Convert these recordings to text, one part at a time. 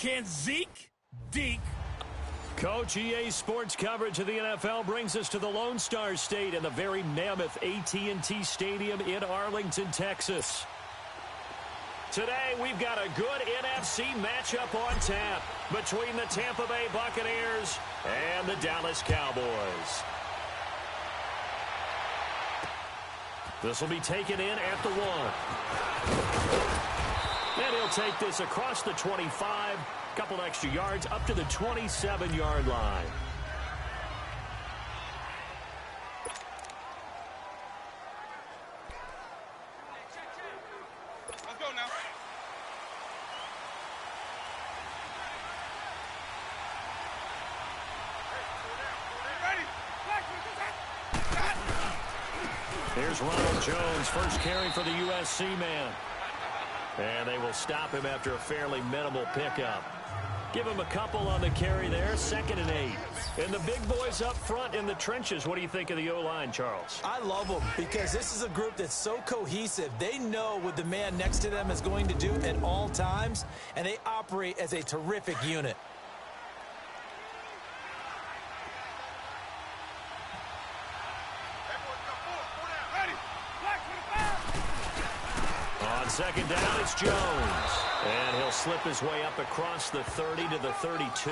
Can Zeke deke? Coach, EA Sports coverage of the NFL brings us to the Lone Star State and the very mammoth AT&T Stadium in Arlington, Texas. Today, we've got a good NFC matchup on tap between the Tampa Bay Buccaneers and the Dallas Cowboys. This will be taken in at the 1. And he'll take this across the 25, couple extra yards up to the 27-yard line. Let's go now. Here's Ronald Jones, first carry for the USC man. And they will stop him after a fairly minimal pickup. Give him a couple on the carry there, 2nd and 8. And the big boys up front in the trenches. What do you think of the O-line, Charles? I love them because this is a group that's so cohesive. They know what the man next to them is going to do at all times, and they operate as a terrific unit. On 2nd down, it's Jones. And he'll slip his way up across the 30 to the 32.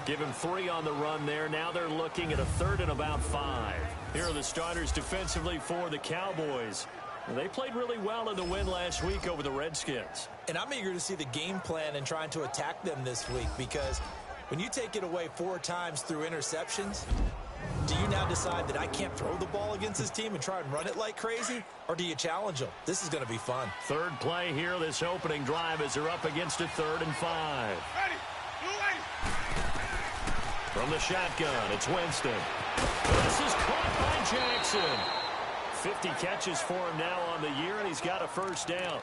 Give him 3 on the run there. Now they're looking at a 3rd and about 5. Here are the starters defensively for the Cowboys. They played really well in the win last week over the Redskins. And I'm eager to see the game plan and trying to attack them this week because when you take it away 4 times through interceptions, do you now decide that I can't throw the ball against this team and try and run it like crazy? Or do you challenge them? This is going to be fun. 3rd play here, this opening drive as they're up against a 3rd and 5. From the shotgun, it's Winston. This is caught by Jackson. 50 catches for him now on the year, and he's got a 1st down.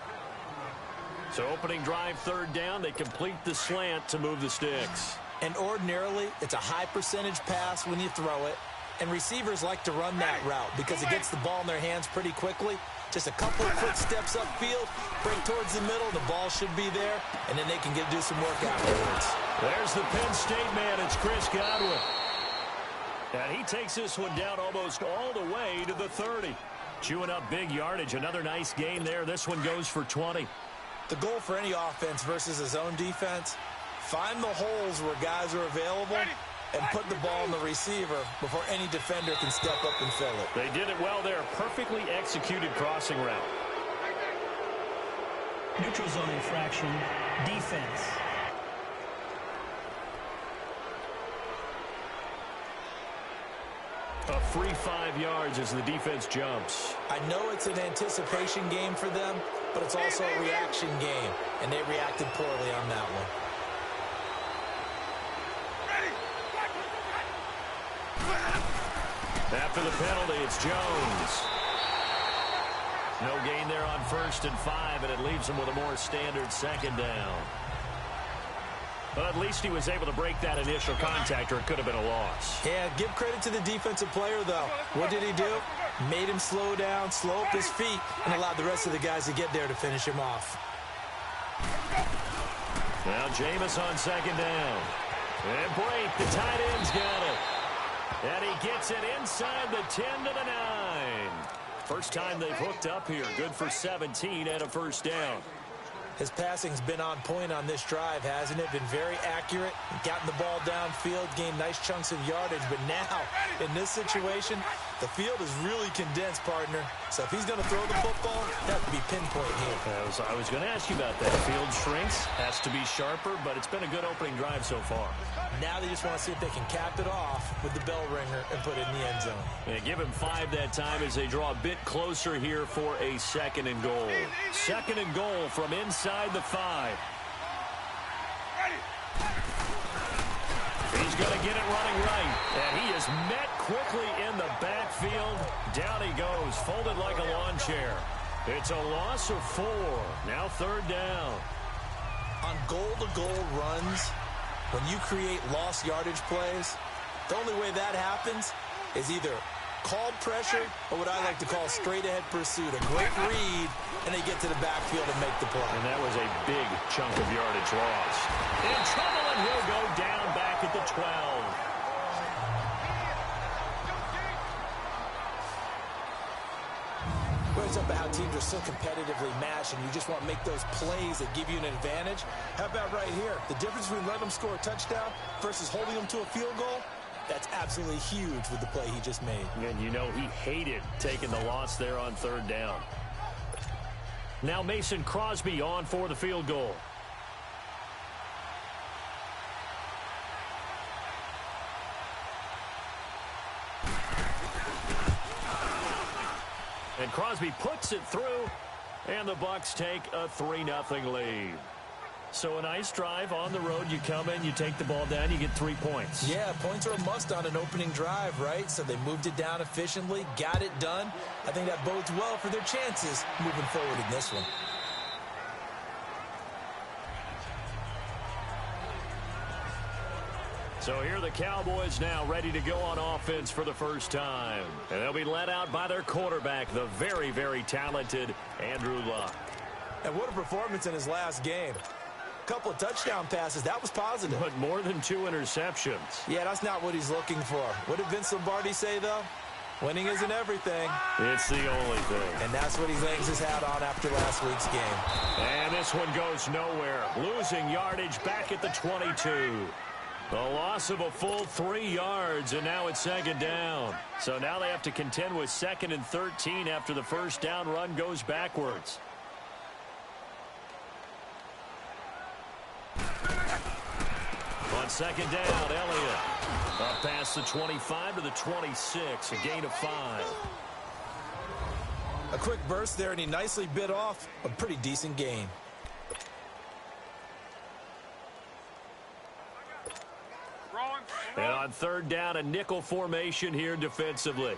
So opening drive, 3rd down, they complete the slant to move the sticks. And ordinarily, it's a high percentage pass when you throw it. And receivers like to run that route because it gets the ball in their hands pretty quickly. Just a couple of footsteps upfield, break towards the middle, the ball should be there, and then they can do some work afterwards. There's the Penn State man. It's Chris Godwin. And he takes this one down almost all the way to the 30. Chewing up big yardage. Another nice gain there. This one goes for 20. The goal for any offense versus his own defense, find the holes where guys are available and put the ball in the receiver before any defender can step up and fill it. They did it well there. Perfectly executed crossing route. Neutral zone infraction, defense. A free 5 yards as the defense jumps. I know it's an anticipation game for them, but it's also a reaction game, and they reacted poorly on that one. After the penalty, it's Jones. No gain there on 1st and 5, and it leaves him with a more standard 2nd down. But at least he was able to break that initial contact, or it could have been a loss. Yeah, give credit to the defensive player, though. What did he do? Made him slow down, slow up his feet, and allowed the rest of the guys to get there to finish him off. Now Jameis on 2nd down. And Brake, the tight end's got it. And he gets it inside the 10 to the 9. First time they've hooked up here. Good for 17 and a 1st down. His passing's been on point on this drive, hasn't it? Been very accurate, gotten the ball downfield, gained nice chunks of yardage. But now, in this situation, the field is really condensed, partner. So if he's going to throw the football, that would be pinpoint here. I was going to ask you about that. Field shrinks, has to be sharper, but it's been a good opening drive so far. Now they just want to see if they can cap it off with the bell ringer and put it in the end zone. And give him 5 that time as they draw a bit closer here for a 2nd and goal. 2nd and goal from inside the 5. He's going to get it running right. And he is met quickly in the backfield. Down he goes, folded like a lawn chair. It's a loss of 4. Now 3rd down. On goal-to-goal runs, when you create lost yardage plays, the only way that happens is either called pressure or what I like to call straight-ahead pursuit. A great read, and they get to the backfield and make the play. And that was a big chunk of yardage lost. In trouble, and he'll go down back at the 12. It's about how teams are so competitively matched, and you just want to make those plays that give you an advantage. How about right here? The difference between letting them score a touchdown versus holding them to a field goal, that's absolutely huge with the play he just made. And you know he hated taking the loss there on third down. Now Mason Crosby on for the field goal. And Crosby puts it through, and the Bucs take a 3-0 lead. So a nice drive on the road. You come in, you take the ball down, you get 3 points. Yeah, points are a must on an opening drive, right? So they moved it down efficiently, got it done. I think that bodes well for their chances moving forward in this one. So here are the Cowboys now ready to go on offense for the first time. And they'll be led out by their quarterback, the very, very talented Andrew Luck. And what a performance in his last game. A couple of touchdown passes, that was positive. But more than 2 interceptions. Yeah, that's not what he's looking for. What did Vince Lombardi say, though? Winning isn't everything. It's the only thing. And that's what he hangs his hat on after last week's game. And this one goes nowhere. Losing yardage back at the 22. The loss of a full 3 yards, and now it's second down. So now they have to contend with 2nd and 13 after the first down run goes backwards. On second down, Elliott. Up past the 25 to the 26, a gain of 5. A quick burst there, and he nicely bit off a pretty decent gain. And on third down, a nickel formation here defensively.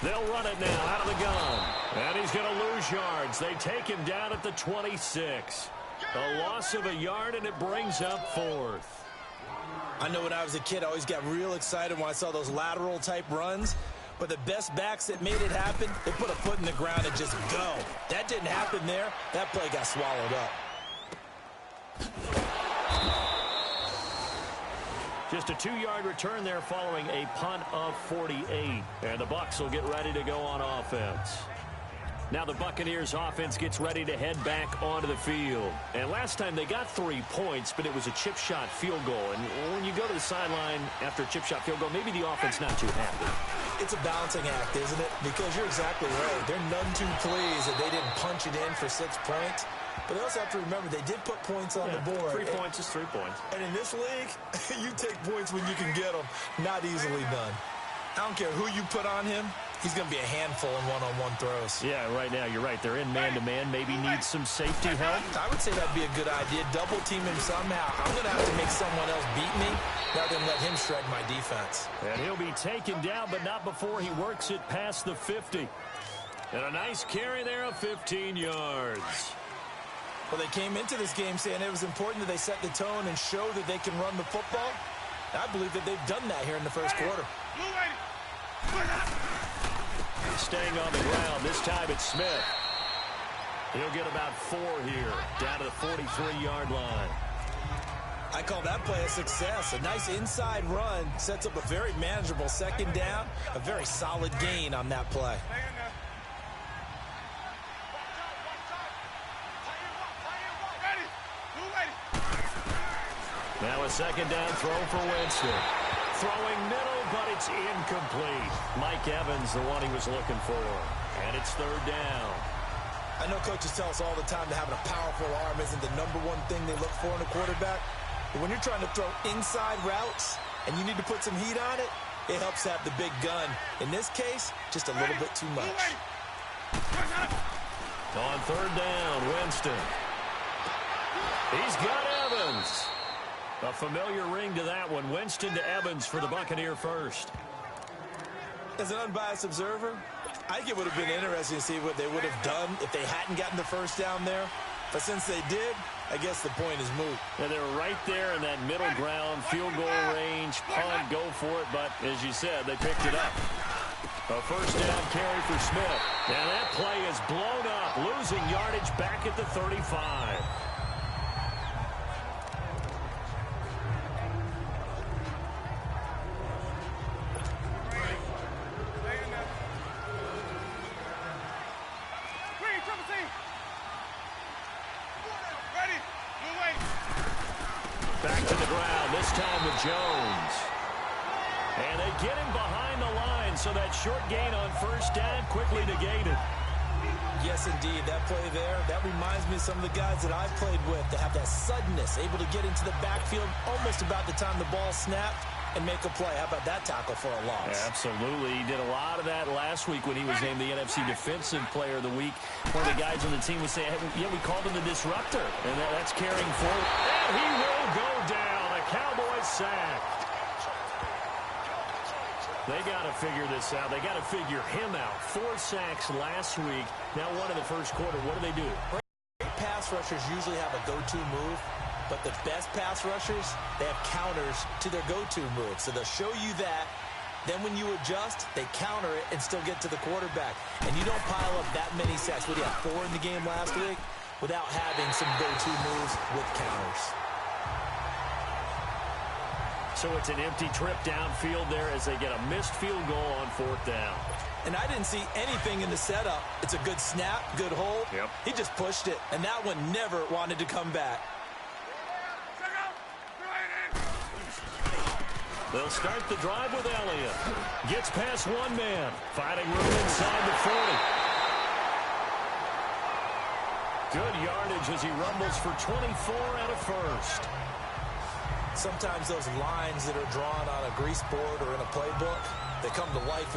They'll run it now out of the gun. And he's going to lose yards. They take him down at the 26. A loss of a yard, and it brings up 4th. I know when I was a kid, I always got real excited when I saw those lateral-type runs. But the best backs that made it happen, they put a foot in the ground and just go. That didn't happen there. That play got swallowed up. Just a 2-yard return there following a punt of 48. And the Bucs will get ready to go on offense. Now the Buccaneers offense gets ready to head back onto the field. And last time they got 3 points, but it was a chip shot field goal. And when you go to the sideline after a chip shot field goal, maybe the offense not too happy. It's a balancing act, isn't it? Because you're exactly right. They're none too pleased that they didn't punch it in for 6 points. But they also have to remember they did put points on the board. 3 points is 3 points. And in this league, you take points when you can get them. Not easily done. I don't care who you put on him. He's going to be a handful in one-on-one throws. Yeah, right now you're right. They're in man-to-man. Maybe need some safety help. I would say that'd be a good idea. Double team him somehow. I'm going to have to make someone else beat me rather than let him shred my defense. And he'll be taken down, but not before he works it past the 50. And a nice carry there of 15 yards. Well, they came into this game saying it was important that they set the tone and show that they can run the football. I believe that they've done that here in the first quarter. Staying on the ground. This time it's Smith. He'll get about 4 here, down to the 43-yard line. I call that play a success. A nice inside run sets up a very manageable second down. A very solid gain on that play. Now a second down throw for Winston. Throwing middle, but it's incomplete. Mike Evans, the one he was looking for. And it's third down. I know coaches tell us all the time that having a powerful arm isn't the #1 thing they look for in a quarterback. But when you're trying to throw inside routes and you need to put some heat on it, it helps have the big gun. In this case, just a little bit too much. On third down, Winston. He's got Evans. A familiar ring to that one. Winston to Evans for the Buccaneer first. As an unbiased observer, I think it would have been interesting to see what they would have done if they hadn't gotten the first down there. But since they did, I guess the point is moot. And they were right there in that middle ground, field goal range, punt, go for it. But as you said, they picked it up. A first down carry for Smith. And that play is blown up, losing yardage back at the 35. Back to the ground, this time with Jones. And they get him behind the line, so that short gain on first down quickly negated. Yes, indeed. That play there, that reminds me of some of the guys that I've played with that have that suddenness, able to get into the backfield almost about the time the ball snapped and make a play. How about that tackle for a loss? Yeah, absolutely. He did a lot of that last week when he was named the NFC Defensive Player of the Week. One of the guys on the team would say, yeah, we called him the disruptor. And that's carrying forward. And he will go down. A Cowboys sack. They got to figure this out. They got to figure him out. 4 sacks last week. Now one in the first quarter. What do? Great pass rushers usually have a go-to move. But the best pass rushers, they have counters to their go-to move. So they'll show you that. Then when you adjust, they counter it and still get to the quarterback. And you don't pile up that many sacks. We had 4 in the game last week without having some go-to moves with counters. So it's an empty trip downfield there as they get a missed field goal on 4th down. And I didn't see anything in the setup. It's a good snap, good hold. Yep. He just pushed it, and that one never wanted to come back. They'll start the drive with Elliott. Gets past one man. Finding room inside the 40. Good yardage as he rumbles for 24 and a first. Sometimes those lines that are drawn on a grease board or in a playbook, they come to life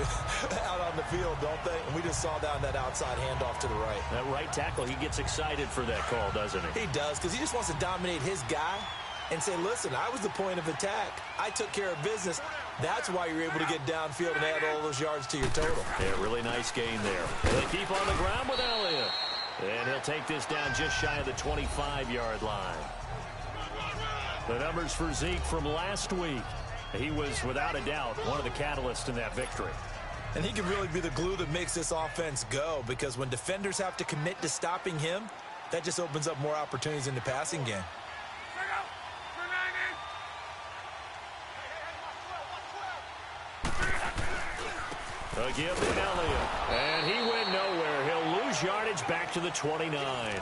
out on the field, don't they? And we just saw down that outside handoff to the right. That right tackle, he gets excited for that call, doesn't he? He does, because he just wants to dominate his guy and say, listen, I was the point of attack. I took care of business. That's why you're able to get downfield and add all those yards to your total. Yeah, really nice gain there. They keep on the ground with Elliott. And he'll take this down just shy of the 25-yard line. The numbers for Zeke from last week. He was, without a doubt, one of the catalysts in that victory. And he can really be the glue that makes this offense go, because when defenders have to commit to stopping him, that just opens up more opportunities in the passing game. Again to Elliott. And he went nowhere. He'll lose yardage back to the 29.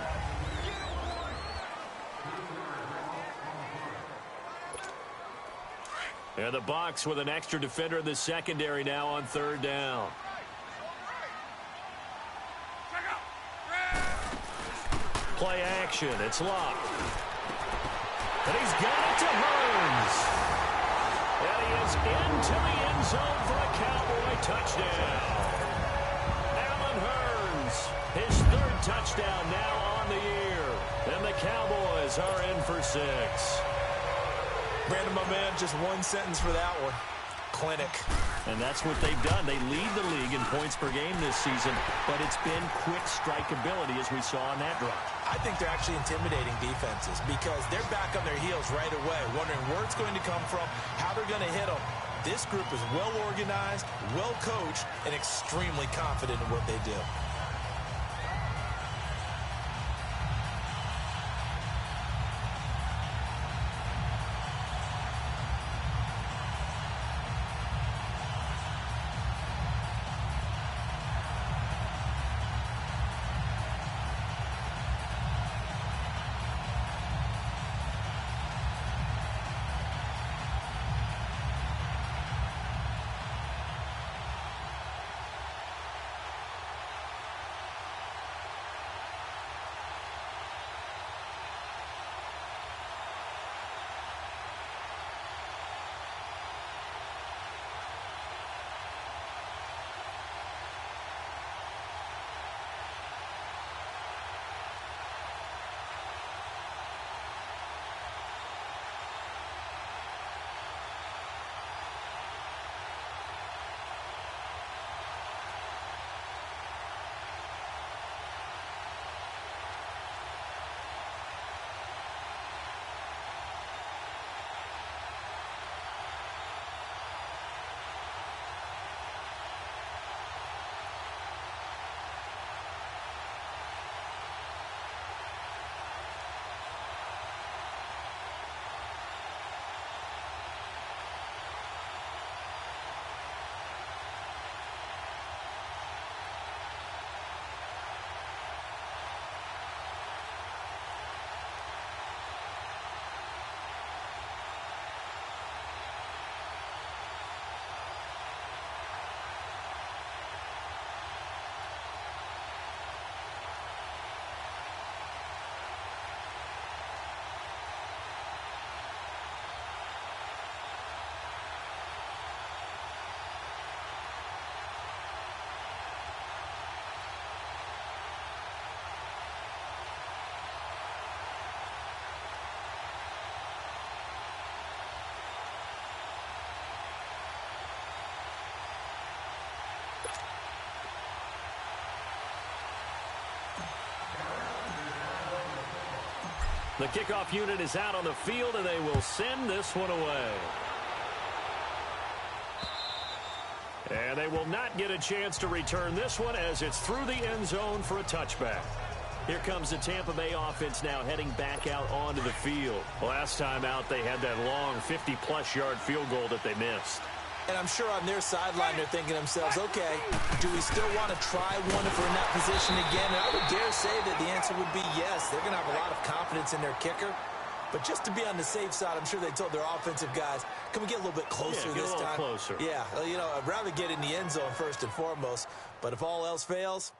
And the Bucs with an extra defender in the secondary now on 3rd down. Play action. It's locked. And he's got it to Hurns. And he is into the end zone for a Cowboy touchdown. Allen Hurns, his 3rd touchdown now on the year. And the Cowboys are in for 6. Brandon, my man, just one sentence for that one. Clinic. And that's what they've done. They lead the league in points per game this season, but it's been quick strikeability as we saw on that drive. I think they're actually intimidating defenses because they're back on their heels right away, wondering where it's going to come from, how they're going to hit them. This group is well organized, well coached, and extremely confident in what they do. The kickoff unit is out on the field, and they will send this one away. And they will not get a chance to return this one as it's through the end zone for a touchback. Here comes the Tampa Bay offense now heading back out onto the field. Last time out, they had that long 50-plus yard field goal that they missed. And I'm sure on their sideline they're thinking to themselves, okay, do we still want to try one if we're in that position again? And I would dare say that the answer would be yes. They're going to have a lot of confidence in their kicker. But just to be on the safe side, I'm sure they told their offensive guys, can we get a little bit closer this time? Closer. Yeah, you know, I'd rather get in the end zone first and foremost. But if all else fails,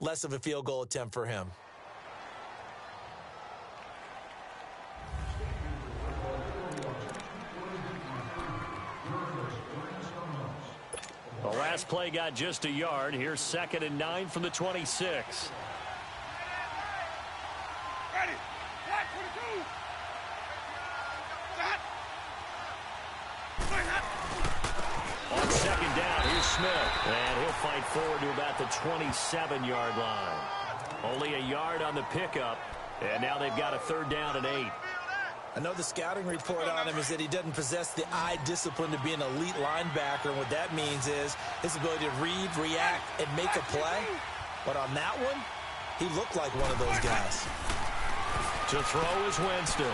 less of a field goal attempt for him. The last play got just a yard. Here's 2nd and 9 from the 26. Ready. Flat 22. Set. On 2nd down, here's Smith. And he'll fight forward to about the 27-yard line. Only a yard on the pickup. And now they've got a 3rd down and 8. I know the scouting report on him is that he doesn't possess the eye discipline to be an elite linebacker. And what that means is his ability to read, react, and make a play. But on that one, he looked like one of those guys. To throw is Winston.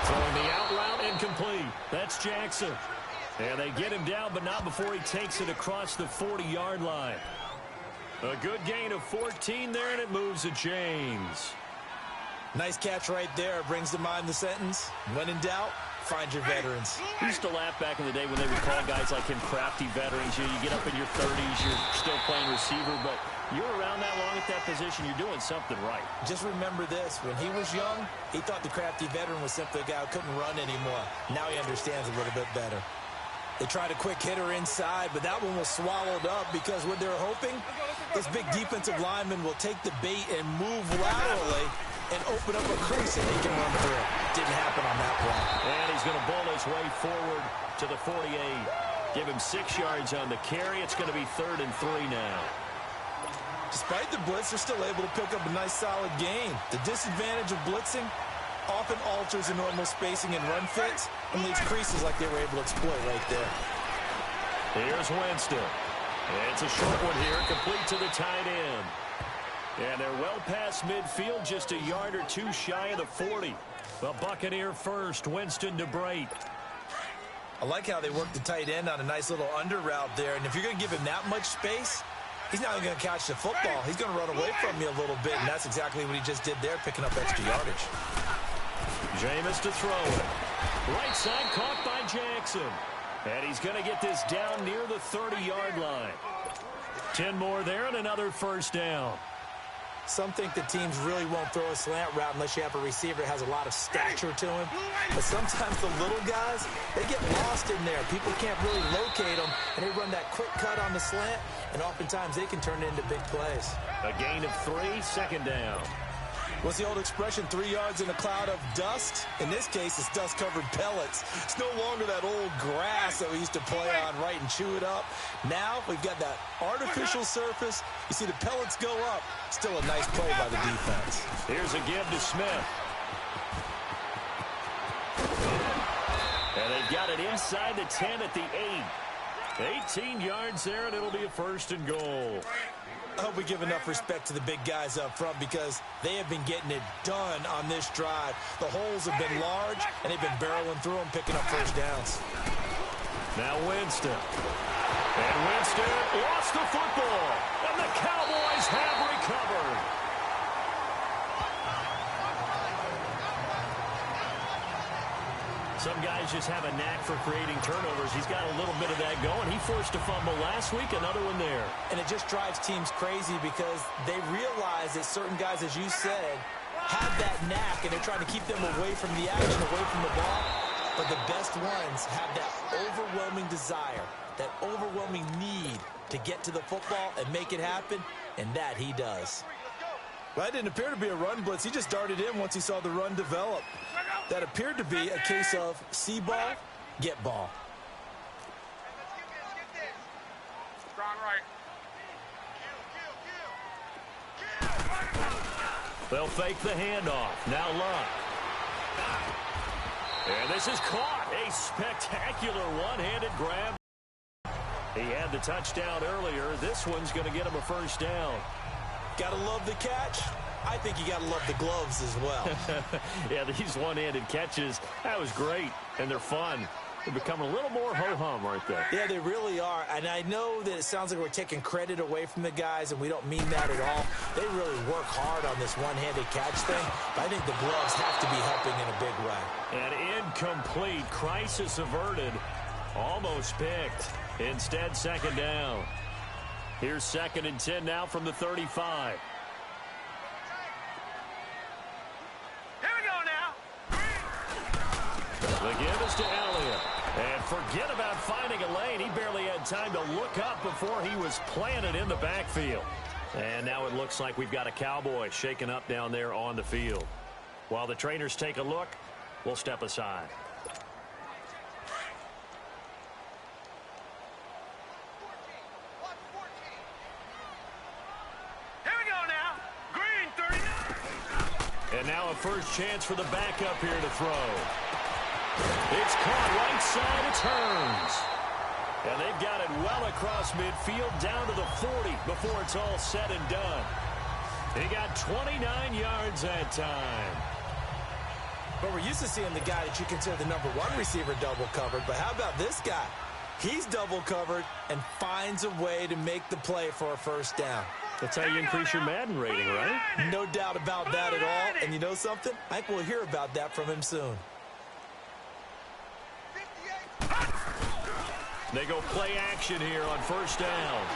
Throwing the out route incomplete. That's Jackson. And they get him down, but not before he takes it across the 40-yard line. A good gain of 14 there, and it moves the chains. Nice catch right there. Brings to mind the sentence, when in doubt, find your veterans. We used to laugh back in the day when they would call guys like him crafty veterans. You get up in your 30s, you're still playing receiver, but you're around that long at that position, you're doing something right. Just remember this. When he was young, he thought the crafty veteran was simply a guy who couldn't run anymore. Now he understands a little bit better. They tried a quick hitter inside, but that one was swallowed up because what they're hoping, this big defensive lineman will take the bait and move laterally and open up a crease and he can run through it. Didn't happen on that play. And he's going to bowl his way forward to the 48. Give him 6 yards on the carry. It's going to be 3rd and 3 now. Despite the blitz, they're still able to pick up a nice solid gain. The disadvantage of blitzing often alters the normal spacing and run fits and leaves creases like they were able to exploit right there. Here's Winston. It's a short one here, complete to the tight end. And they're well past midfield, just a yard or two shy of the 40. The Buccaneer first, Winston to break. I like how they work the tight end on a nice little under route there. And if you're going to give him that much space, he's not even going to catch the football. He's going to run away from you a little bit, and that's exactly what he just did there, picking up extra yardage. Jameis to throw it. Right side caught by Jackson. And he's going to get this down near the 30-yard line. 10 more there and another 1st down. Some think that teams really won't throw a slant route unless you have a receiver that has a lot of stature to him. But sometimes the little guys, they get lost in there. People can't really locate them, and they run that quick cut on the slant, and oftentimes they can turn it into big plays. A gain of 3, 2nd down. What's the old expression, 3 yards in a cloud of dust? In this case, it's dust-covered pellets. It's no longer that old grass that we used to play on, right, and chew it up. Now we've got that artificial surface. You see the pellets go up. Still a nice play by the defense. Here's a give to Smith. And they've got it inside the 10 at the 8. 18 yards there, and it'll be a 1st and goal. I hope we give enough respect to the big guys up front because they have been getting it done on this drive. The holes have been large, and they've been barreling through them, picking up 1st downs. Now Winston. And Winston lost the football, and the Cowboys have recovered. Some guys just have a knack for creating turnovers. He's got a little bit of that going. He forced a fumble last week, another one there. And it just drives teams crazy because they realize that certain guys, as you said, have that knack, and they're trying to keep them away from the action, away from the ball. But the best ones have that overwhelming desire, that overwhelming need to get to the football and make it happen, and that he does. Well, that didn't appear to be a run blitz. He just darted in once he saw the run develop. That appeared to be a case of see ball, get ball. Strong right. They'll fake the handoff. Now Luck. And this is caught. A spectacular one-handed grab. He had the touchdown earlier. This one's going to get him a first down. Gotta love the catch. I think you gotta love the gloves as well. Yeah, these one-handed catches, that was great, and they're fun. They're becoming a little more ho-hum, aren't they? Yeah, they really are. And I know that it sounds like we're taking credit away from the guys, and we don't mean that at all. They really work hard on this one-handed catch thing. But I think the gloves have to be helping in a big way. An incomplete, crisis averted, almost picked. Instead, second down. Here's 2nd and 10 now from the 35. Here we go now. The give is to Elliott. And forget about finding a lane. He barely had time to look up before he was planted in the backfield. And now it looks like we've got a Cowboy shaken up down there on the field. While the trainers take a look, we'll step aside. And now a first chance for the backup here to throw. It's caught right side. It turns. And they've got it well across midfield down to the 40 before it's all said and done. He got 29 yards that time. But we're used to seeing the guy that you consider the #1 receiver double covered. But how about this guy? He's double covered and finds a way to make the play for a first down. That's how you increase your Madden rating, right? No doubt about that at all. And you know something? I think we'll hear about that from him soon. They go play action here on first down.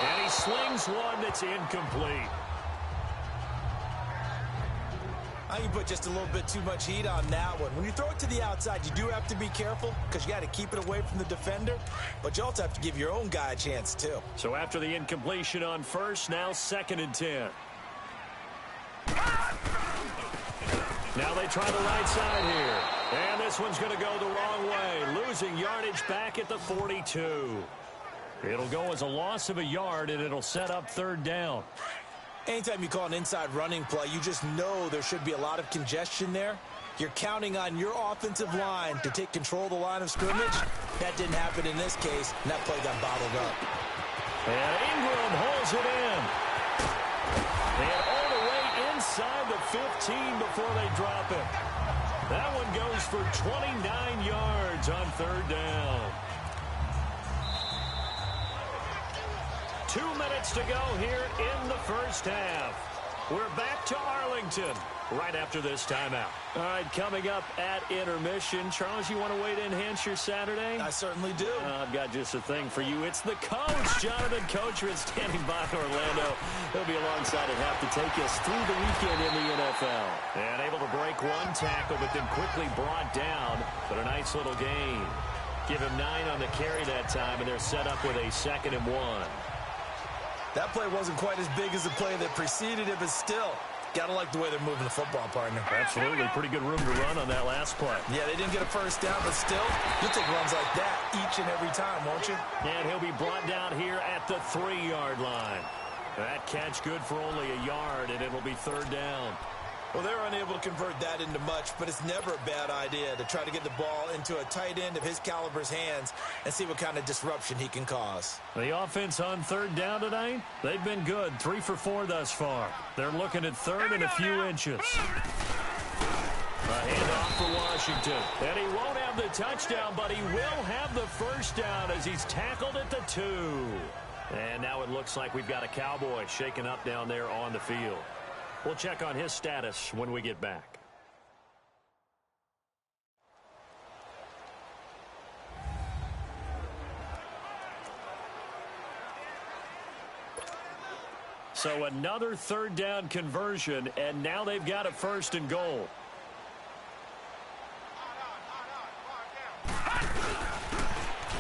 And he slings one that's incomplete. I think you put just a little bit too much heat on that one. When you throw it to the outside, you do have to be careful because you got to keep it away from the defender. But you also have to give your own guy a chance, too. So after the incompletion on first, now 2nd and 10. Now they try the right side here. And this one's going to go the wrong way. Losing yardage back at the 42. It'll go as a loss of a yard, and it'll set up 3rd down. Anytime you call an inside running play, you just know there should be a lot of congestion there. You're counting on your offensive line to take control of the line of scrimmage. That didn't happen in this case, and that play got bottled up. And Ingram holds it in. And all the way inside the 15 before they drop it. That one goes for 29 yards on 3rd down. 2 minutes to go here in the first half. We're back to Arlington right after this timeout. All right, coming up at intermission. Charles, you want a way to enhance your Saturday? I certainly do. I've got just a thing for you. It's the coach, Jonathan Coachman, standing by in Orlando. He'll be alongside at half to take us through the weekend in the NFL. And able to break one tackle, but then quickly brought down. But a nice little gain. Give him 9 on the carry that time, and they're set up with a 2nd and 1. That play wasn't quite as big as the play that preceded it, but still, got to like the way they're moving the football, partner. Absolutely. Pretty good room to run on that last play. Yeah, they didn't get a first down, but still, you'll take runs like that each and every time, won't you? And he'll be brought down here at the 3-yard line. That catch good for only a yard, and it'll be 3rd down. Well, they're unable to convert that into much, but it's never a bad idea to try to get the ball into a tight end of his caliber's hands and see what kind of disruption he can cause. The offense on 3rd down tonight, they've been good. 3 for 4 thus far. They're looking at 3rd and a few inches. A handoff for Washington. And he won't have the touchdown, but he will have the first down as he's tackled at the 2. And now it looks like we've got a Cowboy shaken up down there on the field. We'll check on his status when we get back. So another 3rd down conversion, and now they've got a 1st and goal.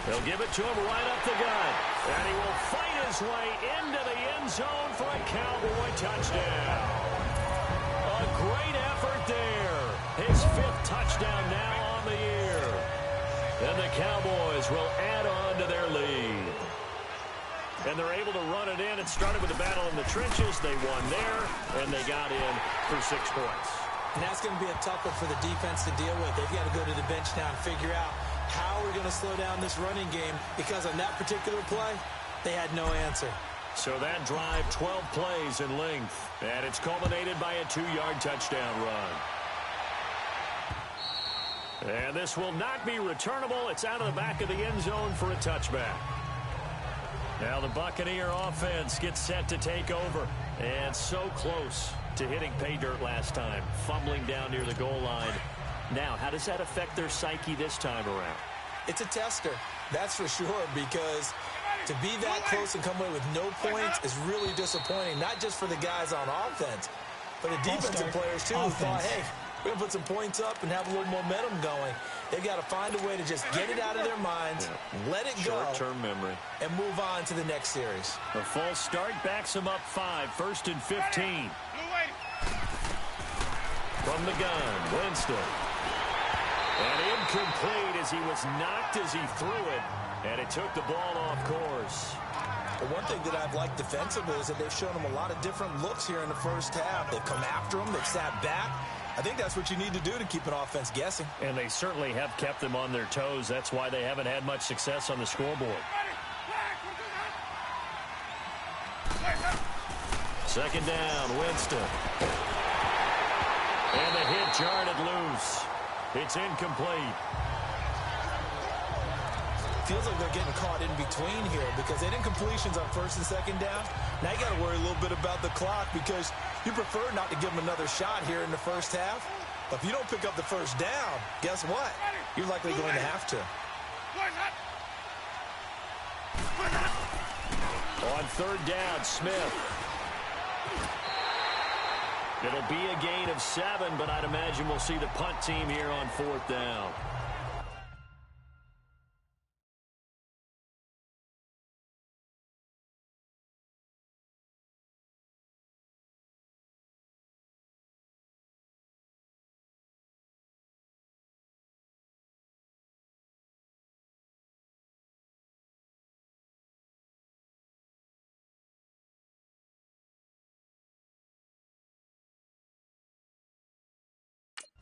They'll give it to him right up the gut. And he will fight his way into the end zone for a Cowboy touchdown. A great effort there. His 5th touchdown now on the year. And the Cowboys will add on to their lead. And they're able to run it in. It started with a battle in the trenches. They won there, and they got in for 6 points. And that's going to be a tough one for the defense to deal with. They've got to go to the bench now and figure out how we're going to slow down this running game, because on that particular play, they had no answer. So that drive, 12 plays in length, and it's culminated by a 2-yard touchdown run. And this will not be returnable. It's out of the back of the end zone for a touchback. Now the Buccaneer offense gets set to take over. And so close to hitting pay dirt last time, fumbling down near the goal line. Now, how does that affect their psyche this time around? It's a tester, that's for sure, because to be that close and come away with no points is really disappointing, not just for the guys on offense, but the defensive players, too, who thought, hey, we're going to put some points up and have a little momentum going. They've got to find a way to just get it out of their minds, let it go, short-term memory, and move on to the next series. A false start backs them up 5, 1st and 15. From the gun, Winston. And incomplete as he was knocked as he threw it, and it took the ball off course. The one thing that I've liked defensively is that they've shown them a lot of different looks here in the first half. They've come after them, they've sat back. I think that's what you need to do to keep an offense guessing. And they certainly have kept them on their toes. That's why they haven't had much success on the scoreboard. Second down, Winston. And the hit jarred it loose. It's incomplete. Feels like they're getting caught in between here because they didn't completions on 1st and 2nd down. Now you got to worry a little bit about the clock because you prefer not to give them another shot here in the first half. But if you don't pick up the first down, guess what? You're likely going to have to. On 3rd down, Smith. It'll be a gain of 7, but I'd imagine we'll see the punt team here on 4th down.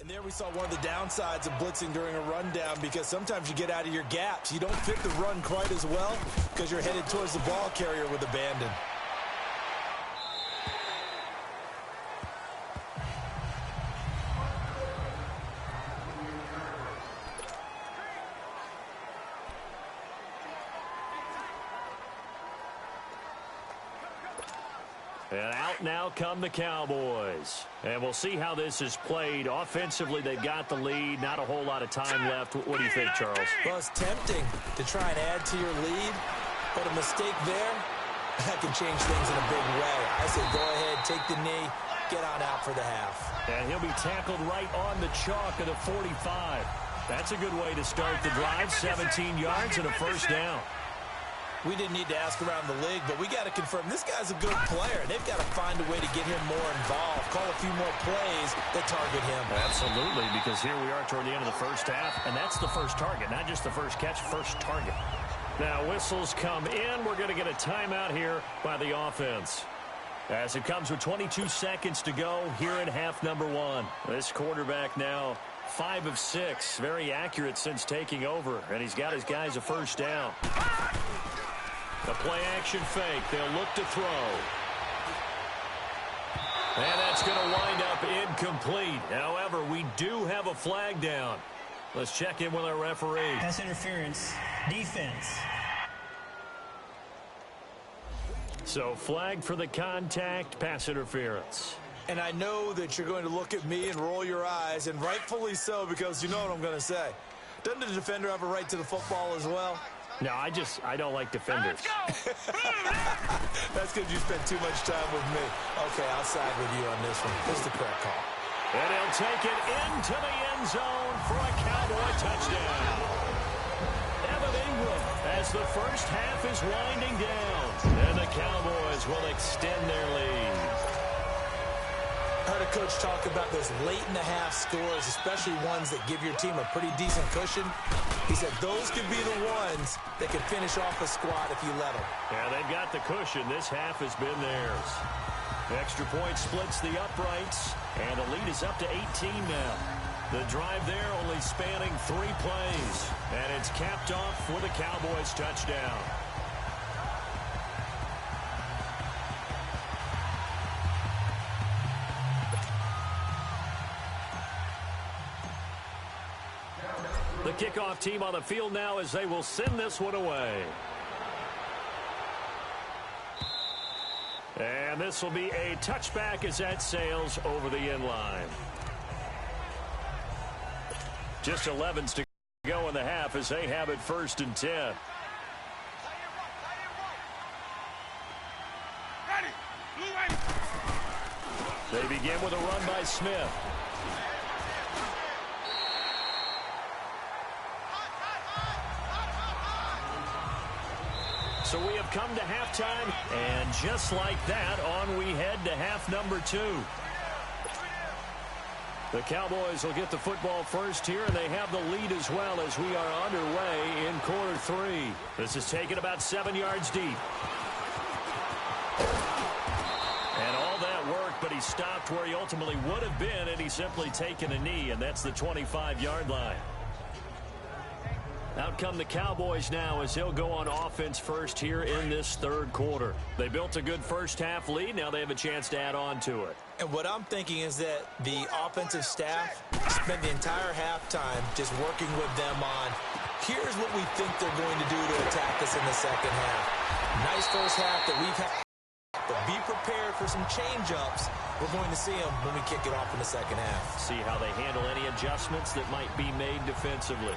And there we saw one of the downsides of blitzing during a rundown because sometimes you get out of your gaps. You don't fit the run quite as well because you're headed towards the ball carrier with abandon. And out now come the Cowboys. And we'll see how this is played. Offensively, they've got the lead. Not a whole lot of time left. What do you think, Charles? Well, it's tempting to try and add to your lead, but a mistake there, that can change things in a big way. I say go ahead, take the knee, get on out for the half. And he'll be tackled right on the chalk of the 45. That's a good way to start the drive. 17 yards and a first down. We didn't need to ask around the league, but we got to confirm this guy's a good player. They've got to find a way to get him more involved, call a few more plays that target him. Absolutely, because here we are toward the end of the first half, and that's the first target, not just the first catch, first target. Now whistles come in. We're going to get a timeout here by the offense. As it comes with 22 seconds to go here in half number 1. This quarterback now 5 of 6, very accurate since taking over, and he's got his guys a first down. The play-action fake. They'll look to throw. And that's going to wind up incomplete. However, we do have a flag down. Let's check in with our referee. Pass interference. Defense. So flag for the contact, pass interference. And I know that you're going to look at me and roll your eyes, and rightfully so, because you know what I'm going to say. Doesn't the defender have a right to the football as well? No, I don't like defenders. That's because you spent too much time with me. Okay, I'll side with you on this one. This is the correct call. And he'll take it into the end zone for a Cowboy touchdown. Evan Ingram as the first half is winding down. And the Cowboys will extend their lead. I heard a coach talk about those late-in-the-half scores, especially ones that give your team a pretty decent cushion. He said those could be the ones that could finish off a squad if you let them. Yeah, they've got the cushion. This half has been theirs. Extra point splits the uprights, and the lead is up to 18 now. The drive there only spanning 3 plays, and it's capped off with a Cowboys touchdown. The kickoff team on the field now as they will send this one away. And this will be a touchback as that sails over the end line. Just 11s to go in the half as they have it 1st and 10. They begin with a run by Smith. So we have come to halftime, and just like that, on we head to half number 2. The Cowboys will get the football first here, and they have the lead as well as we are underway in quarter 3. This is taken about 7 yards deep. And all that work, but he stopped where he ultimately would have been, and he's simply taken a knee, and that's the 25-yard line. Out come the Cowboys now as they'll go on offense first here in this 3rd quarter. They built a good first half lead. Now they have a chance to add on to it. And what I'm thinking is that the offensive staff spent the entire halftime just working with them on, here's what we think they're going to do to attack us in the second half. Nice first half that we've had, but be prepared for some change-ups. We're going to see them when we kick it off in the second half. See how they handle any adjustments that might be made defensively.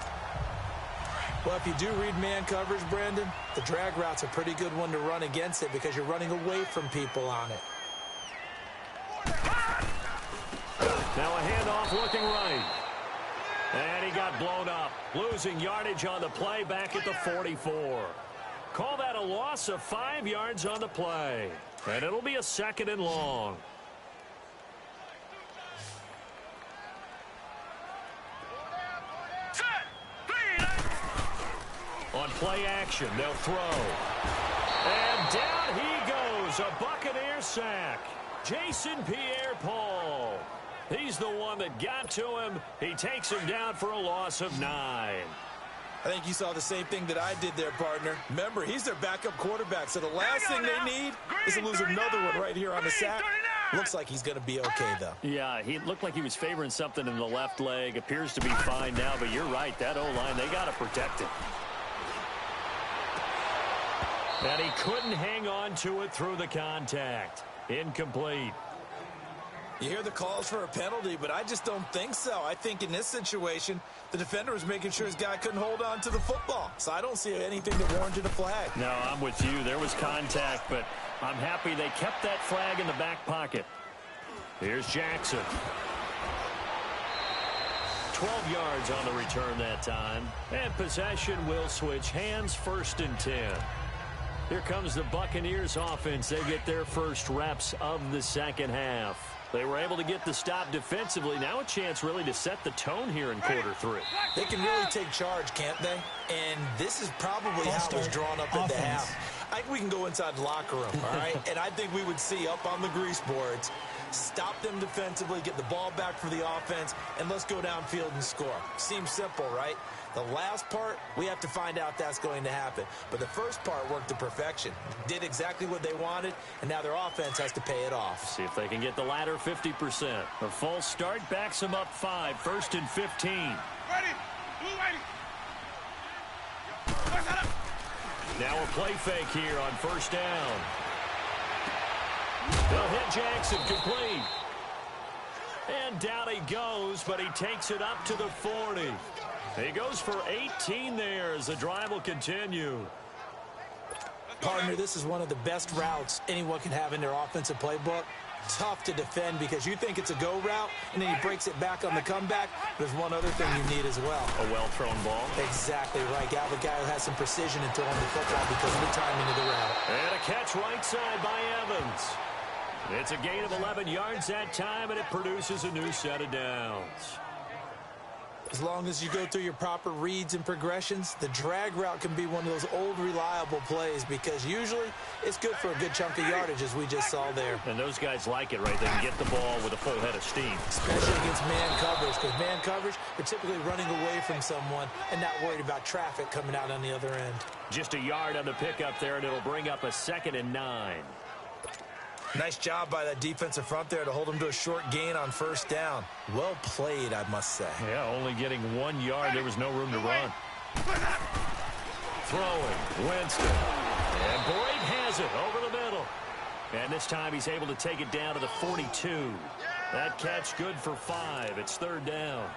Well, if you do read man coverage, Brandon, the drag route's a pretty good one to run against it because you're running away from people on it. Now a handoff looking right. And he got blown up. Losing yardage on the play back at the 44. Call that a loss of 5 yards on the play. And it'll be a 2nd and long. On play action, they'll throw. And down he goes, a Buccaneer sack. Jason Pierre-Paul. He's the one that got to him. He takes him down for a loss of 9. I think you saw the same thing that I did there, partner. Remember, he's their backup quarterback, so the last thing they need is to lose another one right here on the sack. Looks like he's going to be okay, though. Yeah, he looked like he was favoring something in the left leg. Appears to be fine now, but you're right. That O-line, they got to protect it. And he couldn't hang on to it through the contact. Incomplete. You hear the calls for a penalty, but I just don't think so. I think in this situation, the defender was making sure his guy couldn't hold on to the football. So I don't see anything that warranted a flag. No, I'm with you. There was contact, but I'm happy they kept that flag in the back pocket. Here's Jackson. 12 yards on the return that time. And possession will switch hands, 1st and 10. Here comes the Buccaneers offense. They get their first reps of the second half. They were able to get the stop defensively. Now a chance really to set the tone here in quarter 3. They can really take charge, can't they? And this is probably how it was drawn up at the half. I think we can go inside the locker room, all right? And I think we would see up on the grease boards, stop them defensively, get the ball back for the offense, and let's go downfield and score. Seems simple, right? The last part, we have to find out that's going to happen. But the first part worked to perfection. Did exactly what they wanted, and now their offense has to pay it off. See if they can get the latter 50%. A false start backs them up 5, 1st and 15. Ready. Now a play fake here on 1st down. They'll hit Jackson, complete. And down he goes, but he takes it up to the 40. He goes for 18 there as the drive will continue. Partner, this is one of the best routes anyone can have in their offensive playbook. Tough to defend because you think it's a go route, and then he breaks it back on the comeback. There's one other thing you need as well. A well-thrown ball. Exactly right. Got a guy who has some precision in throwing the football because of the timing of the route. And a catch right side by Evans. It's a gain of 11 yards that time, and it produces a new set of downs. As long as you go through your proper reads and progressions, the drag route can be one of those old reliable plays because usually it's good for a good chunk of yardage, as we just saw there. And those guys like it, right? They can get the ball with a full head of steam. Especially against man coverage, because man coverage, they're typically running away from someone and not worried about traffic coming out on the other end. Just a yard on the pickup there, and it'll bring up a 2nd and 9. Nice job by that defensive front there to hold him to a short gain on 1st down. Well played, I must say. Yeah, only getting 1 yard. There was no room to run. Throwing, Winston. And Boyd has it over the middle. And this time he's able to take it down to the 42. That catch good for 5. It's 3rd down.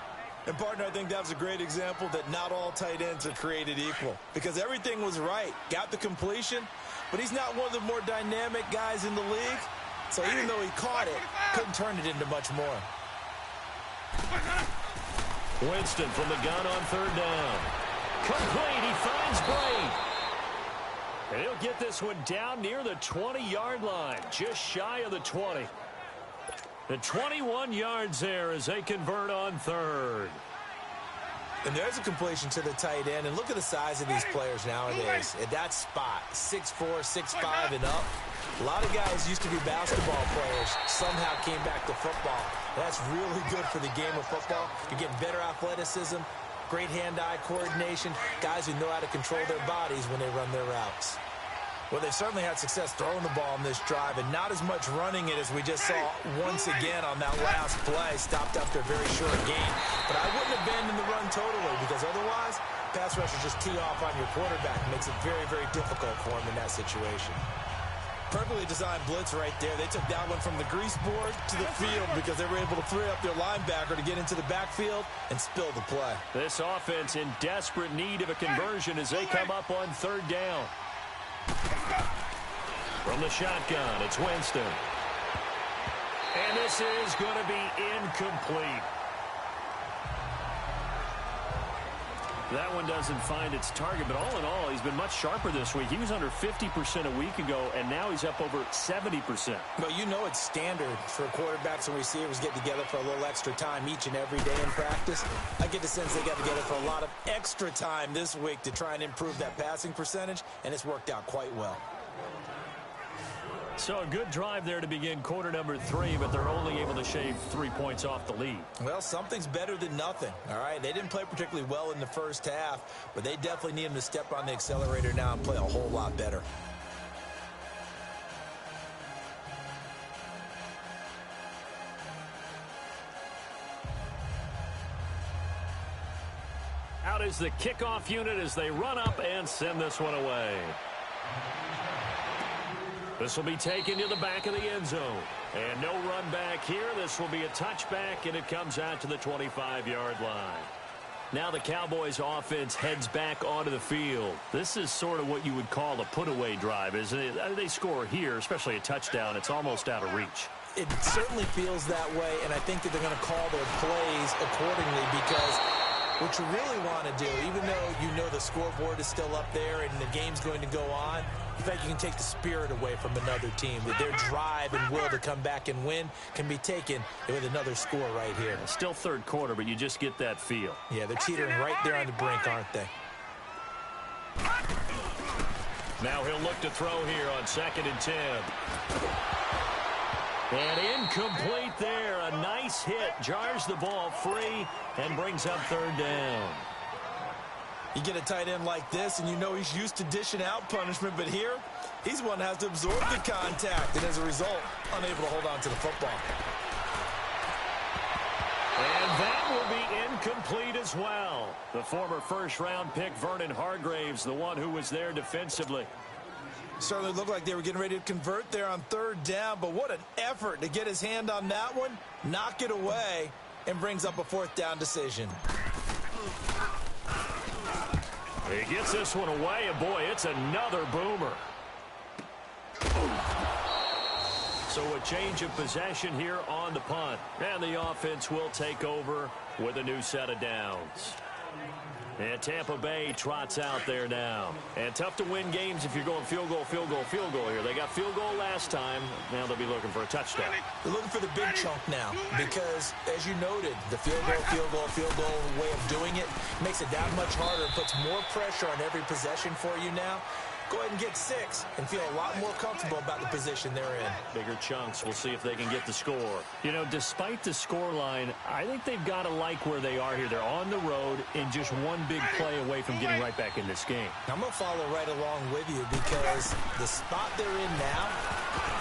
And, partner, I think that was a great example that not all tight ends are created equal. Because everything was right. Got the completion, but he's not one of the more dynamic guys in the league. So even though he caught it, couldn't turn it into much more. Winston from the gun on 3rd down. Complete. He finds Bray. And he'll get this one down near the 20-yard line, just shy of the 20. The 21 yards there as they convert on 3rd. And there's a completion to the tight end. And look at the size of these players nowadays. At that spot, 6'4", 6'5", and up. A lot of guys used to be basketball players. Somehow came back to football. That's really good for the game of football. You're getting better athleticism, great hand-eye coordination, guys who know how to control their bodies when they run their routes. Well, they've certainly had success throwing the ball in this drive, and not as much running it as we just saw once again on that last play. Stopped after a very short gain. But I wouldn't abandon the run totally, because otherwise, pass rushers just tee off on your quarterback. Makes it very, very difficult for him in that situation. Perfectly designed blitz right there. They took that one from the grease board to the field because they were able to free up their linebacker to get into the backfield and spill the play. This offense in desperate need of a conversion as they come up on 3rd down. From the shotgun, it's Winston. And this is going to be incomplete. That one doesn't find its target, but all in all, he's been much sharper this week. He was under 50% a week ago, and now he's up over 70%. Well, you know it's standard for quarterbacks and receivers get together for a little extra time each and every day in practice. I get the sense they got together for a lot of extra time this week to try and improve that passing percentage, and it's worked out quite well. So a good drive there to begin quarter number 3, but they're only able to shave 3 points off the lead. Well, something's better than nothing, all right? They didn't play particularly well in the first half, but they definitely need them to step on the accelerator now and play a whole lot better. Out is the kickoff unit as they run up and send this one away. This will be taken to the back of the end zone. And no run back here. This will be a touchback, and it comes out to the 25-yard line. Now the Cowboys offense heads back onto the field. This is sort of what you would call a put-away drive, isn't it? They score here, especially a touchdown. It's almost out of reach. It certainly feels that way, and I think that they're going to call their plays accordingly because what you really want to do, even though you know the scoreboard is still up there and the game's going to go on, in fact, you can take the spirit away from another team. That their drive and will to come back and win can be taken with another score right here. Still 3rd quarter, but you just get that feel. Yeah, they're teetering right there on the brink, aren't they? Now he'll look to throw here on 2nd and 10. And incomplete there. A nice hit. Jars the ball free and brings up 3rd down. You get a tight end like this, and you know he's used to dishing out punishment, but here, he's one that has to absorb the contact, and as a result, unable to hold on to the football. And that will be incomplete as well. The former first-round pick, Vernon Hargraves, the one who was there defensively. Certainly looked like they were getting ready to convert there on 3rd down, but what an effort to get his hand on that one, knock it away, and brings up a 4th down decision. He gets this one away, and boy, it's another boomer. So a change of possession here on the punt. And the offense will take over with a new set of downs. And Tampa Bay trots out there now. And tough to win games if you're going field goal, field goal, field goal here. They got field goal last time. Now they'll be looking for a touchdown. They're looking for the big chunk now because, as you noted, the field goal way of doing it makes it that much harder and puts more pressure on every possession for you now. Go ahead and get 6 and feel a lot more comfortable about the position they're in. Bigger chunks. We'll see if they can get the score. You know, despite the score line, I think they've got to like where they are here. They're on the road and just one big play away from getting right back in this game. I'm going to follow right along with you because the spot they're in now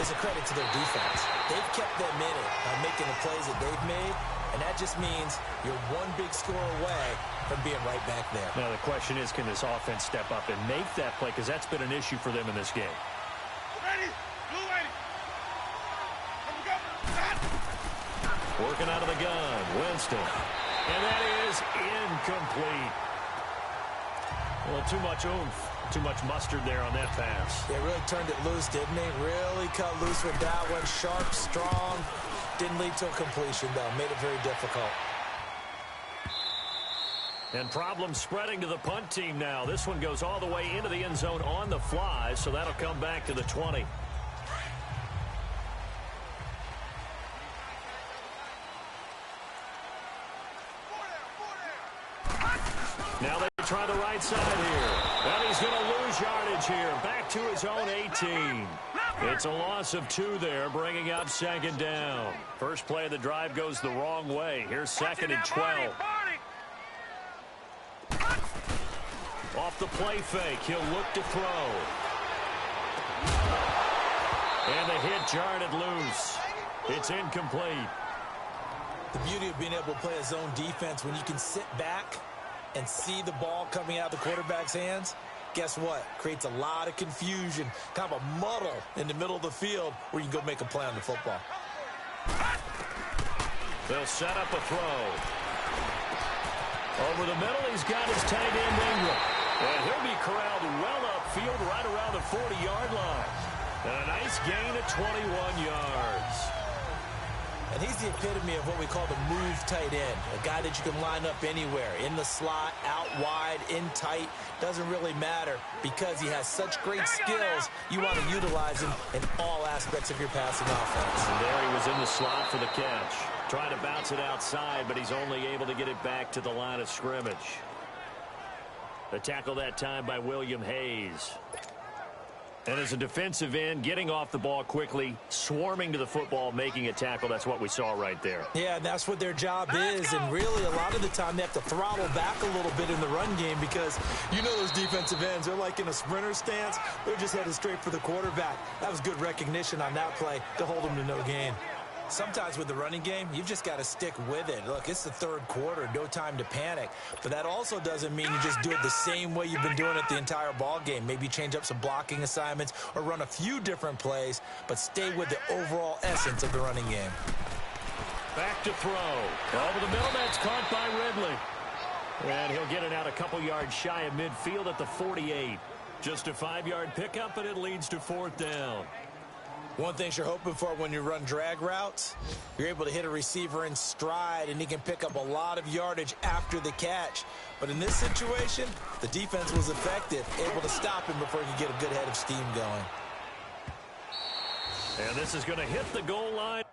is a credit to their defense. They've kept them in it by making the plays that they've made, and that just means you're one big score away from being right back there. Now, the question is, can this offense step up and make that play? Because that's been an issue for them in this game. Ready? Blue ready. Working out of the gun, Winston. And that is incomplete. Well, too much oomph, too much mustard there on that pass. They really turned it loose, didn't they? Really cut loose with that one. Sharp, strong. Didn't lead to a completion, though. Made it very difficult. And problems spreading to the punt team now. This one goes all the way into the end zone on the fly, so that'll come back to the 20. Now they try the right side here. And he's going to lose yardage here. Back to his own 18. It's a loss of 2 there, bringing up second down. First play of the drive goes the wrong way. Here's second and 12. Off the play fake, he'll look to throw. And the hit jarred it loose. It's incomplete. The beauty of being able to play a zone defense when you can sit back and see the ball coming out of the quarterback's hands, guess what? Creates a lot of confusion, kind of a muddle in the middle of the field where you can go make a play on the football. They'll set up a throw. Over the middle, he's got his tight end Ingram. And he'll be corralled well upfield right around the 40-yard line. And a nice gain of 21 yards. And he's the epitome of what we call the move tight end, a guy that you can line up anywhere, in the slot, out wide, in tight, doesn't really matter because he has such great skills. You want to utilize him in all aspects of your passing offense. And there he was in the slot for the catch. Trying to bounce it outside, but he's only able to get it back to the line of scrimmage. The tackle that time by William Hayes. And as a defensive end, getting off the ball quickly, swarming to the football, making a tackle, that's what we saw right there. Yeah, that's what their job is, and really a lot of the time they have to throttle back a little bit in the run game because you know those defensive ends, they're like in a sprinter stance. They're just headed straight for the quarterback. That was good recognition on that play to hold them to no gain. Sometimes with the running game, you've just got to stick with it. Look, it's the third quarter, no time to panic. But that also doesn't mean you just do it the same way you've been doing it the entire ball game. Maybe change up some blocking assignments or run a few different plays, but stay with the overall essence of the running game. Back to throw. Over the middle, that's caught by Ridley. And he'll get it out a couple yards shy of midfield at the 48. Just a 5-yard pickup, and it leads to 4th down. One thing you're hoping for when you run drag routes, you're able to hit a receiver in stride, and he can pick up a lot of yardage after the catch. But in this situation, the defense was effective, able to stop him before he could get a good head of steam going. And this is going to hit the goal line.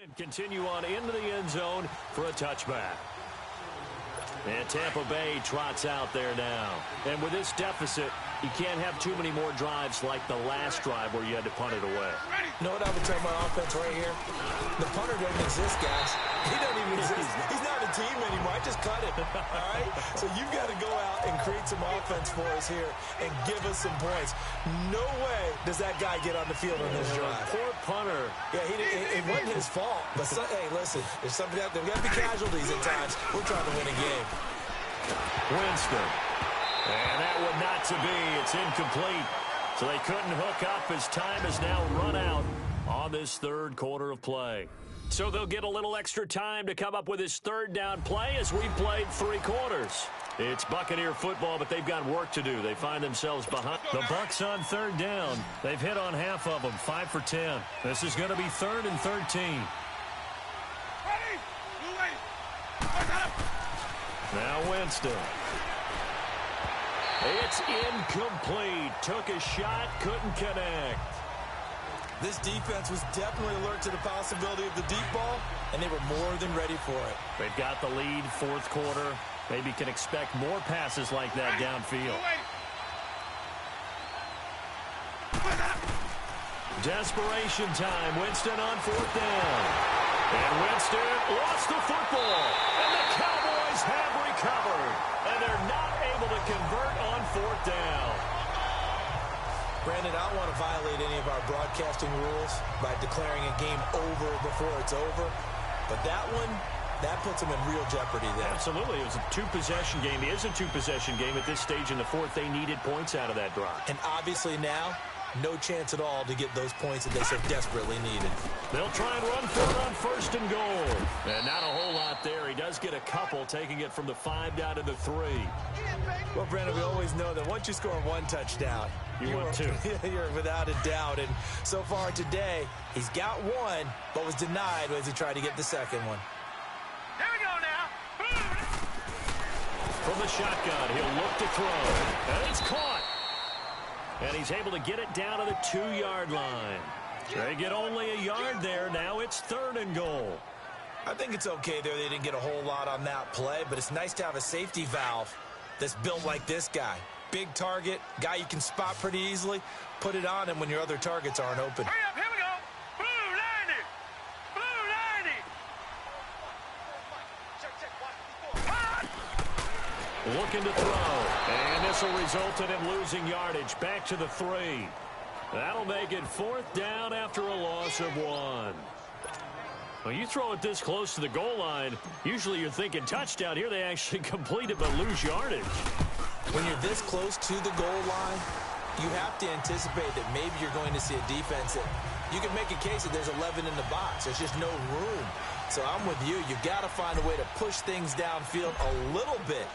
And continue on into the end zone for a touchback. And Tampa Bay trots out there now. And with this deficit, you can't have too many more drives like the last drive where you had to punt it away. You know what I would tell my offense right here? The punter doesn't exist, guys. He doesn't even exist. He's not a team anymore. I just cut it, all right? So you've got to go out and create some offense for us here and give us some points. No way does that guy get on the field on this drive. Poor punter. Yeah, it wasn't his fault. But, hey, listen, there's something out there. We've got to be casualties at times. We're trying to win a game. Winston. And that one not to be. It's incomplete. So they couldn't hook up as time has now run out on this third quarter of play. So they'll get a little extra time to come up with his third down play as we've played 3 quarters. It's Buccaneer football, but they've got work to do. They find themselves behind. The Bucs on third down. They've hit on half of them, 5 for 10. This is going to be 3rd and 13. Now Winston. It's incomplete. Took a shot, couldn't connect. This defense was definitely alert to the possibility of the deep ball, and they were more than ready for it. They've got the lead, 4th quarter. Maybe can expect more passes like that downfield. Desperation time. Winston on 4th down. And Winston lost the football. And the Cowboys have recovered. And they're not able to convert on 4th down. Brandon, I don't want to violate any of our broadcasting rules by declaring a game over before it's over. But that one, that puts them in real jeopardy there. Absolutely. It was a 2-possession game. It is a 2-possession game at this stage in the 4th. They needed points out of that drive. And obviously now, no chance at all to get those points that they so desperately needed. They'll try and run for it on 1st and goal. And not a whole lot there. He does get a couple, taking it from the 5 down to the 3. Well, Brandon, we always know that once you score 1 touchdown, you're 2. You're without a doubt. And so far today, he's got 1, but was denied as he tried to get the second one. Here we go now. From the shotgun, he'll look to throw. And it's caught. And he's able to get it down to the 2-yard line. They get only a yard there. Now it's 3rd and goal. I think it's okay there. They didn't get a whole lot on that play, but it's nice to have a safety valve that's built like this guy. Big target, guy you can spot pretty easily. Put it on him when your other targets aren't open. Hurry up, here we go. Blue 90. Blue 90. Looking to throw. And this will result in him losing yardage. Back to the 3. That'll make it 4th down after a loss of 1. Well, you throw it this close to the goal line, usually you're thinking touchdown. Here they actually complete it but lose yardage. When you're this close to the goal line, you have to anticipate that maybe you're going to see a defense that you can make a case that there's 11 in the box. There's just no room. So I'm with you. You've got to find a way to push things downfield a little bit.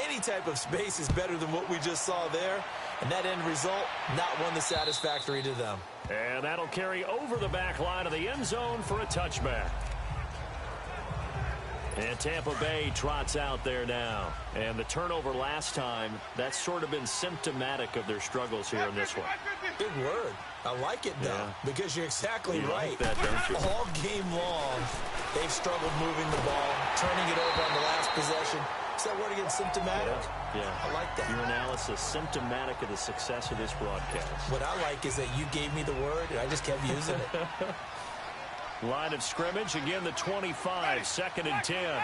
Any type of space is better than what we just saw there. And that end result, not one that's satisfactory to them. And that'll carry over the back line of the end zone for a touchback. And Tampa Bay trots out there now. And the turnover last time, that's sort of been symptomatic of their struggles here in this one. Big word. I like it, though, because you're exactly right. Like that, don't you? All game long, they've struggled moving the ball, turning it over on the last possession. Is that word again, symptomatic? Yeah. I like that. Your analysis, symptomatic of the success of this broadcast. What I like is that you gave me the word, and I just kept using it. Line of scrimmage, again the 25, 2nd and 10.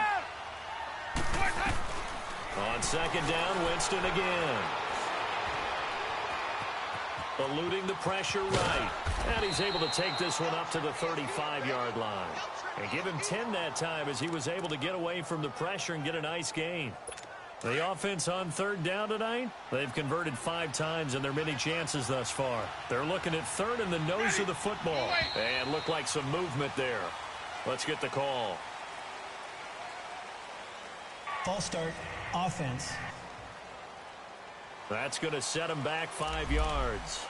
On 2nd down, Winston again. Eluding the pressure right. And he's able to take this one up to the 35-yard line. And give him 10 that time as he was able to get away from the pressure and get a nice gain. The offense on 3rd down tonight, they've converted 5 times in their many chances thus far. They're looking at 3rd in the nose of the football. And look like some movement there. Let's get the call. False start, offense. That's going to set him back 5 yards.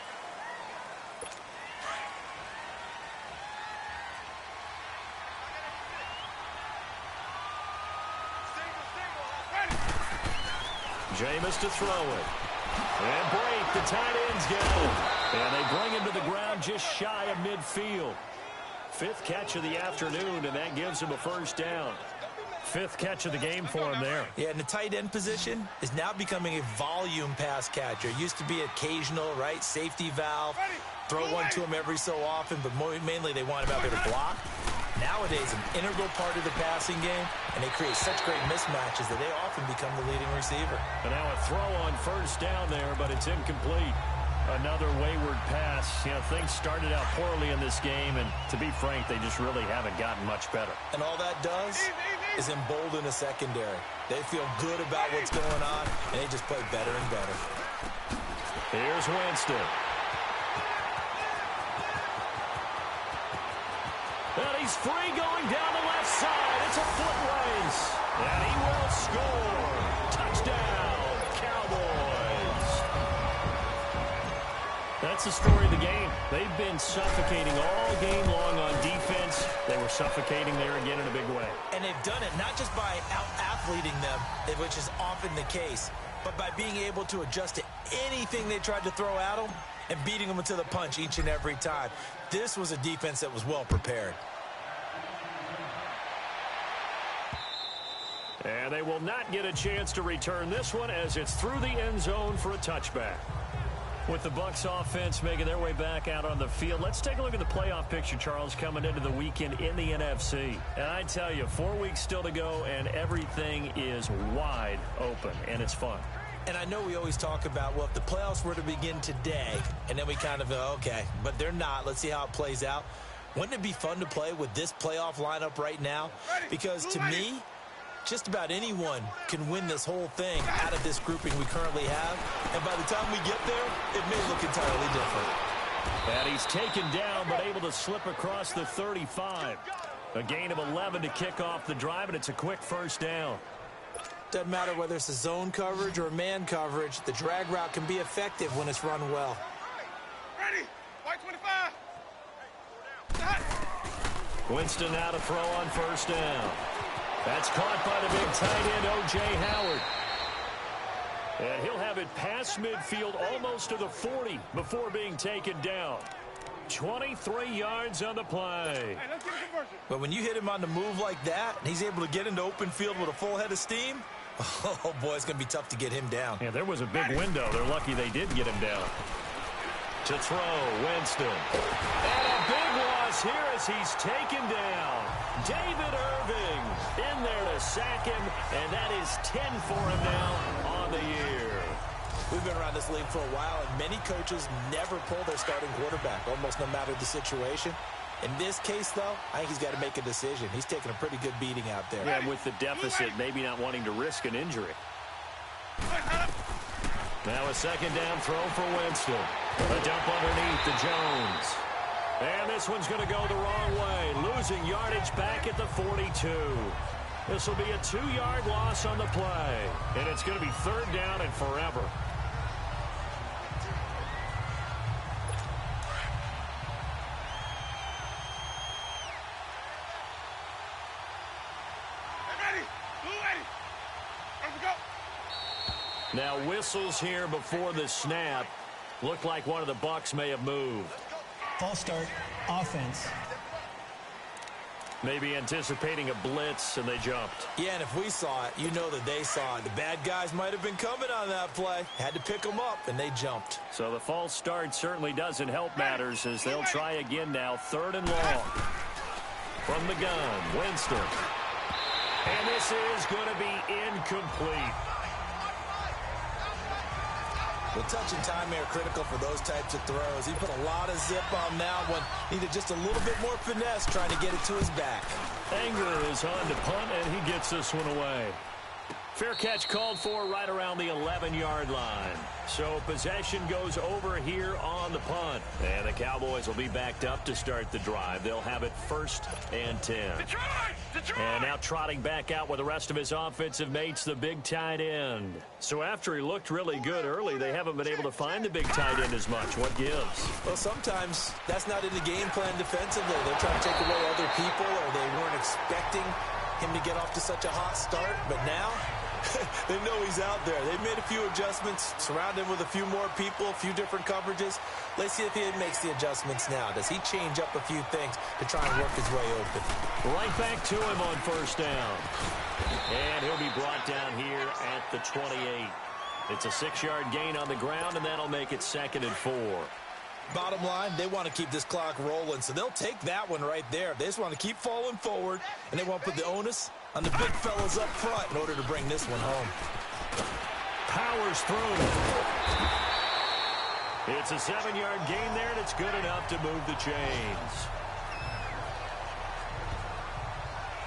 Jameis to throw it. And break. The tight end's gone. And they bring him to the ground just shy of midfield. Fifth catch of the afternoon, and that gives him a first down. Fifth catch of the game for him there. Yeah, and the tight end position is now becoming a volume pass catcher. It used to be occasional, right? Safety valve. Throw one to him every so often, but mainly they want him out there to block. Nowadays, an integral part of the passing game, and they create such great mismatches that they often become the leading receiver. And now a throw on first down there, but it's incomplete. Another wayward pass. You know, things started out poorly in this game, and to be frank, they just really haven't gotten much better. And all that does is embolden a secondary. They feel good about what's going on, and they just play better and better. Here's Winston. And he's free going down the left side. It's a foot race. And he will score. Touchdown, Cowboys. That's the story of the game. They've been suffocating all game long on defense. They were suffocating there again in a big way. And they've done it not just by out-athleting them, which is often the case, but by being able to adjust to anything they tried to throw at them and beating them to the punch each and every time. This was a defense that was well prepared. And they will not get a chance to return this one as it's through the end zone for a touchback. With the Bucs offense making their way back out on the field, let's take a look at the playoff picture, Charles, coming into the weekend in the NFC. And I tell you, 4 weeks still to go, and everything is wide open, and it's fun. And I know we always talk about, well, if the playoffs were to begin today, and then we kind of go, okay, but they're not. Let's see how it plays out. Wouldn't it be fun to play with this playoff lineup right now? Because to me, just about anyone can win this whole thing out of this grouping we currently have. And by the time we get there, it may look entirely different. And he's taken down, but able to slip across the 35. A gain of 11 to kick off the drive, and it's a quick first down. Doesn't matter whether it's a zone coverage or a man coverage, the drag route can be effective when it's run well. Ready? White 25. Winston now to throw on first down. That's caught by the big tight end, O.J. Howard. And he'll have it past midfield almost to the 40 before being taken down. 23 yards on the play. Hey, let's get a conversion. But when you hit him on the move like that, and he's able to get into open field with a full head of steam, oh, boy, it's going to be tough to get him down. Yeah, there was a big window. They're lucky they did get him down. To throw, Winston. And a big loss here as he's taken down. David Irving in there to sack him, and that is 10 for him now on the year. We've been around this league for a while, and many coaches never pull their starting quarterback, almost no matter the situation. In this case, though, I think he's got to make a decision. He's taking a pretty good beating out there. Yeah, with the deficit, maybe not wanting to risk an injury. Now a second down throw for Winston. A dump underneath to Jones. And this one's going to go the wrong way. Losing yardage back at the 42. This will be a 2-yard loss on the play. And it's going to be third down and forever. Now whistles here before the snap. Looked like one of the Bucs may have moved. False start, offense. Maybe anticipating a blitz, and they jumped. Yeah, and if we saw it, you know that they saw it. The bad guys might have been coming on that play. Had to pick them up, and they jumped. So the false start certainly doesn't help matters as they'll try again now. Third and long. From the gun, Winston. And this is going to be incomplete. The touch and time are critical for those types of throws. He put a lot of zip on that one. Needed just a little bit more finesse trying to get it to his back. Anger is on to punt, and he gets this one away. Fair catch called for right around the 11-yard line. So possession goes over here on the punt. And the Cowboys will be backed up to start the drive. They'll have it 1st and 10. Detroit! And now trotting back out with the rest of his offensive mates, the big tight end. So after he looked really good early, they haven't been able to find the big tight end as much. What gives? Well, sometimes that's not in the game plan defensively. They're trying to take away other people, or they weren't expecting him to get off to such a hot start. But now They know he's out there. They've made a few adjustments, surrounded him with a few more people, a few different coverages. Let's see if he makes the adjustments now. Does he change up a few things to try and work his way open? Right back to him on first down. And he'll be brought down here at the 28. It's a 6-yard gain on the ground, and that'll make it 2nd and 4. Bottom line, they want to keep this clock rolling, so they'll take that one right there. They just want to keep falling forward, and they want to put the onus on the big fellas up front in order to bring this one home. Powers through. It's a 7-yard gain there, and it's good enough to move the chains.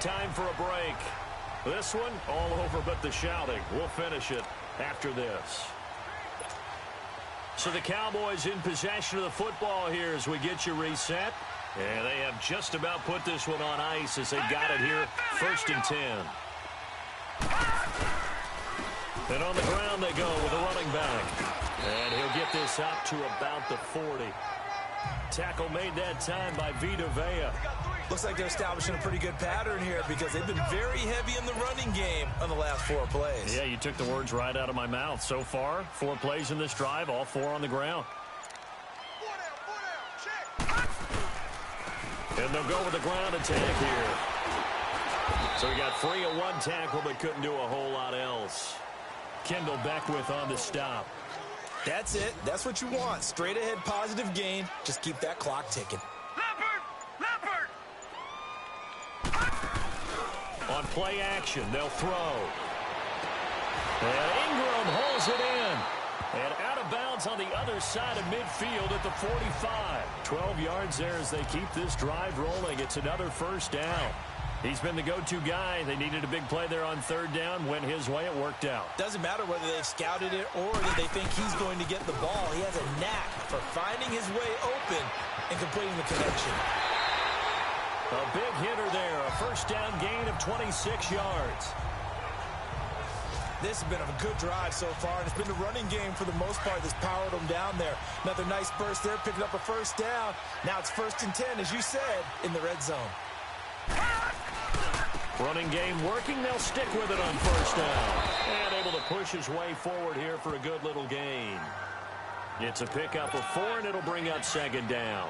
Time for a break. This one, all over but the shouting. We'll finish it after this. So the Cowboys in possession of the football here as we get you reset. And they have just about put this one on ice as they got it here, 1st and 10. And on the ground they go with a running back. And he'll get this up to about the 40. Tackle made that time by Vita Vea. Looks like they're establishing a pretty good pattern here because they've been very heavy in the running game on the last 4 plays. Yeah, you took the words right out of my mouth. So far, 4 plays in this drive, all 4 on the ground. And they'll go with the ground attack here. So he got free of 1 tackle but couldn't do a whole lot else. Kendall Beckwith on the stop. That's it. That's what you want. Straight ahead positive gain. Just keep that clock ticking. Leopard! On play action, they'll throw. And Ingram holds it in. And out of bounds on the other side of midfield at the 45. 12 yards there as they keep this drive rolling. It's another 1st down. He's been the go-to guy. They needed a big play there on 3rd down. Went his way. It worked out. Doesn't matter whether they've scouted it or that they think he's going to get the ball. He has a knack for finding his way open and completing the connection. A big hitter there. A 1st down gain of 26 yards. This has been a good drive so far, and it's been the running game for the most part that's powered them down there. Another nice burst there, picking up a 1st down. Now it's 1st and 10, as you said, in the red zone. Running game working. They'll stick with it on 1st down. And able to push his way forward here for a good little gain. It's a pickup of 4, and it'll bring up 2nd down.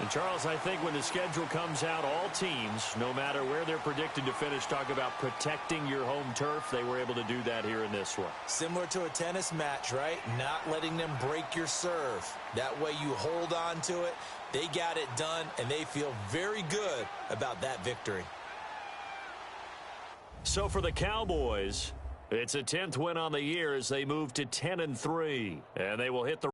And Charles, I think when the schedule comes out, all teams, no matter where they're predicted to finish, talk about protecting your home turf. They were able to do that here in this one. Similar to a tennis match, right? Not letting them break your serve. That way you hold on to it. They got it done, and they feel very good about that victory. So for the Cowboys, it's a 10th win on the year as they move to 10-3. And they will hit the